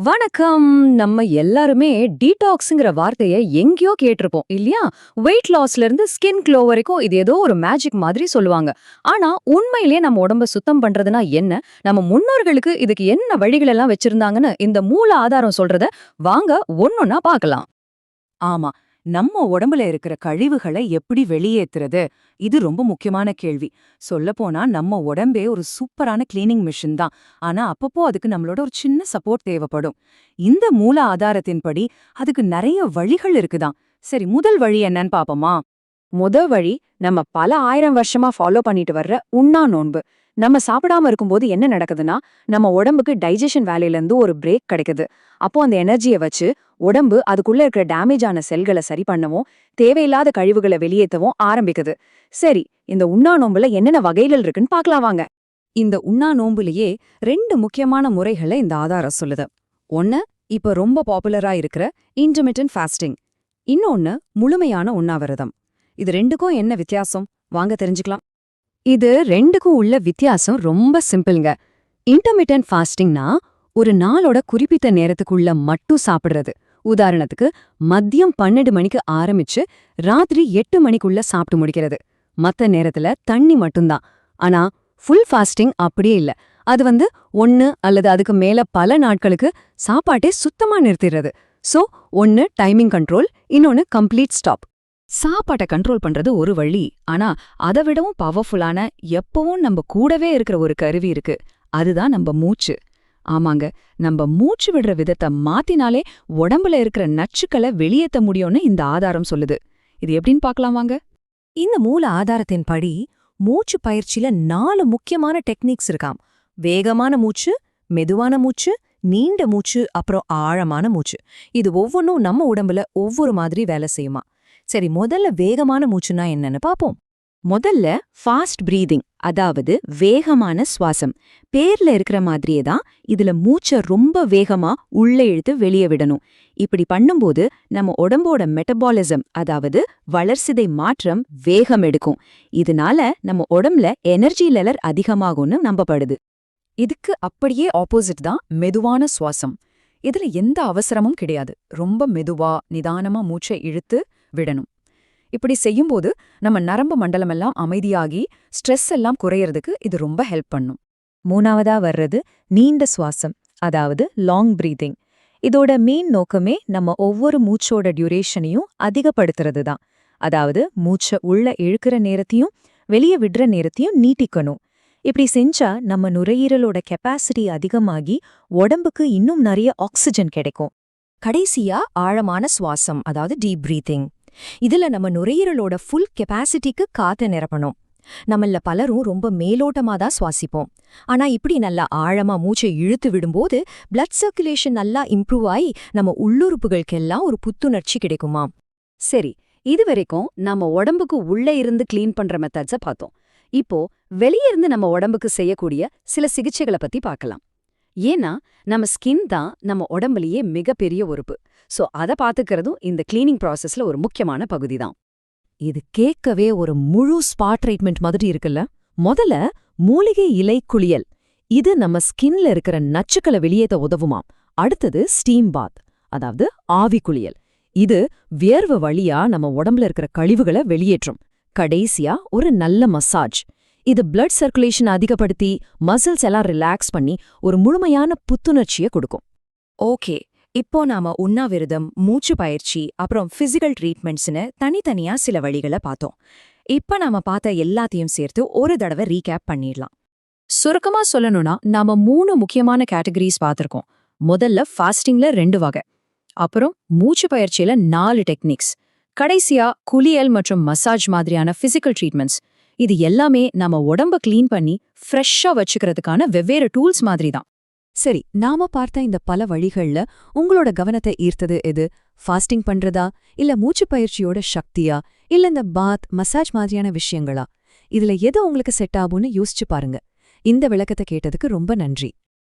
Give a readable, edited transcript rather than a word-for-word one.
வணக்கம். நம்ம எல்லாருமே டீடாக்ஸ்ங்கிற வார்த்தைய எங்கேயோ கேட்டிருப்போம் இல்லையா? வெயிட் லாஸ்ல இருந்து ஸ்கின் க்ளோ வரைக்கும் இது ஏதோ ஒரு மேஜிக் மாதிரி சொல்லுவாங்க. ஆனா உண்மையிலேயே நம்ம உடம்ப சுத்தம் பண்றதுனா என்ன? நம்ம முன்னோர்களுக்கு இதுக்கு என்ன வழிகள் எல்லாம் வச்சிருந்தாங்கன்னு இந்த மூல ஆதாரம் சொல்றத வாங்க ஒன்னொன்னா பார்க்கலாம். ஆமா. நம்ம உடம்புல இருக்கிற கழிவுகளை எப்படி வெளியேத்துறது? இது ரொம்ப முக்கியமான கேள்வி. சொல்லப்போனா நம்ம உடம்பே ஒரு சூப்பரான கிளீனிங் மிஷின் தான். ஆனா அப்பப்போ அதுக்கு நம்மளோட ஒரு சின்ன சப்போர்ட் தேவைப்படும். இந்த மூல ஆதாரத்தின்படி அதுக்கு நிறைய வழிகள் இருக்குதாம். சரி, முதல் வழி என்னன்னு பாப்போமா? வழி நம்ம பல ஆயிரம் வருஷமா ஃபாலோ பண்ணிட்டு வர்ற உண்ணா நோன்பு. நம்ம சாப்பிடாம இருக்கும்போது என்ன நடக்குதுன்னா, நம்ம உடம்புக்கு டைஜஷன் வேலையில இருந்து ஒரு பிரேக் கிடைக்குது. அப்போ அந்த எனர்ஜியை வச்சு உடம்பு அதுக்குள்ள இருக்கிற டேமேஜ் ஆன செல்களை சரி பண்ணவும், தேவையில்லாத கழிவுகளை வெளியேற்றவும் ஆரம்பிக்குது. சரி, இந்த உண்ணா நோம்புல என்னென்ன வகைகள் இருக்குன்னு பார்க்கலாம் வாங்க. இந்த உண்ணா நோம்புலயே 2 முக்கியமான முறைகளை இந்த ஆதாரம் சொல்லுது. ஒன்னு, இப்ப ரொம்ப பாப்புலரா இருக்கிற இன்டர்மிட்டன்ட் ஃபாஸ்டிங். இன்னொன்னு, முழுமையான உண்ணாவிரதம். இது ரெண்டுக்கும் என்ன வித்தியாசம்? வாங்க தெரிஞ்சுக்கலாம். இது ரெண்டுக்கும் உள்ள வித்தியாசம் ரொம்ப சிம்பிள்ங்க. இன்டர்மிட்டன்ட் ஃபாஸ்டிங்னா ஒரு நாளோட குறிப்பிட்ட நேரத்துக்குள்ள மட்டும் சாப்பிடுறது. உதாரணத்துக்கு மதியம் 12 மணிக்கு ஆரம்பிச்சு ராத்திரி 8 மணிக்குள்ள சாப்பிட்டு முடிக்கிறது. மத்த நேரத்துல தண்ணி மட்டும்தான். ஆனா ஃபுல் ஃபாஸ்டிங் அப்படியே இல்ல. அது 1 அல்லது அதுக்கு மேல பல நாட்களுக்கு சாப்பாட்டே சுத்தமா நிறுத்திடுறது. சோ ஒன்னு டைமிங் கண்ட்ரோல், இன்னொன்னு கம்ப்ளீட் ஸ்டாப். சாப்பாட்டை கண்ட்ரோல் பண்றது ஒரு வழி. ஆனா அதை விடவும் பவர்ஃபுல்லான, எப்பவும் நம்ம கூடவே இருக்கிற ஒரு கருவி இருக்கு. அதுதான் நம்ம மூச்சு. ஆமாங்க, நம்ம மூச்சு விடுற விதத்தை மாத்தினாலே உடம்புல இருக்கிற நச்சுக்களை வெளியேற்ற முடியும்னு இந்த ஆதாரம் சொல்லுது. இது எப்படின்னு பார்க்கலாம் வாங்க. இந்த மூல ஆதாரத்தின்படி மூச்சு பயிற்சியில 4 முக்கியமான டெக்னிக்ஸ் இருக்காம். வேகமான மூச்சு, மெதுவான மூச்சு, நீண்ட மூச்சு, அப்புறம் ஆழமான மூச்சு. இது ஒவ்வொன்றும் நம்ம உடம்புல ஒவ்வொரு மாதிரி வேலை செய்யுமா. சரி, முதல்ல வேகமான மூச்சுன்னா என்னன்னு பாப்போம். முதல்ல ஃபாஸ்ட் பிரீதிங், அதாவது வேகமான சுவாசம். பேர்ல இருக்கிற மாதிரியே தான் இதுல மூச்சை ரொம்ப வேகமா உள்ள இழுத்து வெளியே விடணும். இப்படி பண்ணும்போது நம்ம உடம்போட மெட்டபாலிசம், அதாவது வளர்சிதை மாற்றம் வேகம் எடுக்கும். இதனால நம்ம உடம்புல எனர்ஜி லெவல் அதிகமாகும்னு நம்பப்படுது. இதுக்கு அப்படியே ஆப்போசிட் தான் மெதுவான சுவாசம். இதுல எந்த அவசரமும் கிடையாது. ரொம்ப மெதுவா நிதானமா மூச்சை இழுத்து விடணும். இப்படி செய்யும்போது நம்ம நரம்பு மண்டலமெல்லாம் அமைதியாகி ஸ்ட்ரெஸ் எல்லாம் குறையறதுக்கு இது ரொம்ப ஹெல்ப் பண்ணும். மூணாவதா வர்றது நீண்ட சுவாசம், அதாவது லாங் பிரீதிங். இதோட மெயின் நோக்கமே நம்ம ஒவ்வொரு மூச்சோட டியூரேஷனையும் அதிகப்படுத்துறது தான். அதாவது மூச்சை உள்ள இழுக்கிற நேரத்தையும் வெளியே விடுற நேரத்தையும் நீட்டிக்கணும். இப்படி செஞ்சா நம்ம நுரையீரலோட கெப்பாசிட்டி அதிகமாகி உடம்புக்கு இன்னும் நிறைய ஆக்சிஜன் கிடைக்கும். கடைசியா ஆழமான சுவாசம், அதாவது டீப் பிரீத்திங். இதுல நம்ம நுரையீரலோட ஃபுல் கெப்பாசிட்டிக்கு காத்த நிரப்பணும். நம்மள பலரும் ரொம்ப மேலோட்டமா தான் சுவாசிப்போம். ஆனா இப்படி நல்லா ஆழமா மூச்சை இழுத்து விடும்போது பிளட் சர்க்குலேஷன் நல்லா இம்ப்ரூவ் ஆகி நம்ம உள்ளுறுப்புகளுக்கெல்லாம் ஒரு புத்துணர்ச்சி கிடைக்குமாம். சரி, இதுவரைக்கும் நம்ம உடம்புக்கு உள்ளே இருந்து கிளீன் பண்ற மெத்தட்ஸை பார்த்தோம். இப்போ வெளியே இருந்து நம்ம உடம்புக்கு செய்யக்கூடிய சில சிகிச்சைகளை பத்தி பார்க்கலாம். ஏன்னா நம்ம ஸ்கின் தான் நம்ம உடம்புலயே மிகப்பெரிய உறுப்பு. சோ அதை பாத்துக்கிறதும் இந்த கிளீனிங் ப்ராசஸ்ல ஒரு முக்கியமான பகுதி தான். இது கேட்கவே ஒரு முழு ஸ்பா ட்ரீட்மெண்ட் மாதிரி இருக்குல்ல. முதல்ல மூலிகை இலை குளியல். இது நம்ம ஸ்கின்ல இருக்கிற நச்சுக்களை வெளியேற்ற உதவுமாம். அடுத்தது ஸ்டீம் பாத், அதாவது ஆவி குளியல். இது வியர்வு வழியா நம்ம உடம்புல இருக்கிற கழிவுகளை வெளியேற்றும். கடைசியா ஒரு நல்ல மசாஜ். இது பிளட் சர்க்குலேஷன் அதிகப்படுத்தி மசில்ஸ் எல்லாம் ரிலாக்ஸ் பண்ணி ஒரு முழுமையான புத்துணர்ச்சியை கொடுக்கும். ஓகே, இப்போ நாம உண்ணாவிரதம், மூச்சு பயிற்சி, அப்புறம் பிசிக்கல் ட்ரீட்மெண்ட்ஸ்னு தனித்தனியா சில வழிகளை பார்த்தோம். இப்ப நாம பார்த்த எல்லாத்தையும் சேர்த்து ஒரு தடவை ரீகேப் பண்ணிடலாம். சுருக்கமா சொல்லணும்னா நாம 3 முக்கியமான கேட்டகரிஸ் பார்த்திருக்கோம். முதல்ல ஃபாஸ்டிங்ல 2 வகை, அப்புறம் மூச்சு பயிற்சியில 4 டெக்னிக்ஸ், கடைசியா குளியல் மற்றும் மசாஜ் மாதிரியான பிசிக்கல் ட்ரீட்மெண்ட்ஸ். இது எல்லாமே நம்ம உடம்ப கிளீன் பண்ணி ஃப்ரெஷ்ஷா வச்சுக்கிறதுக்கான வெவ்வேறு டூல்ஸ் மாதிரி தான். சரி, நாம பார்த்த இந்த பல வழிகள்ல உங்களோட கவனத்தை ஈர்த்தது எது? ஃபாஸ்டிங் பண்றதா, இல்ல மூச்சு பயிற்சியோட சக்தியா, இல்ல இந்த பாத், மசாஜ் மாதிரியான விஷயங்களா? இதுல எது உங்களுக்கு செட் ஆகும்னு யோசிச்சு பாருங்க. இந்த விளக்கத்தை கேட்டதுக்கு ரொம்ப நன்றி.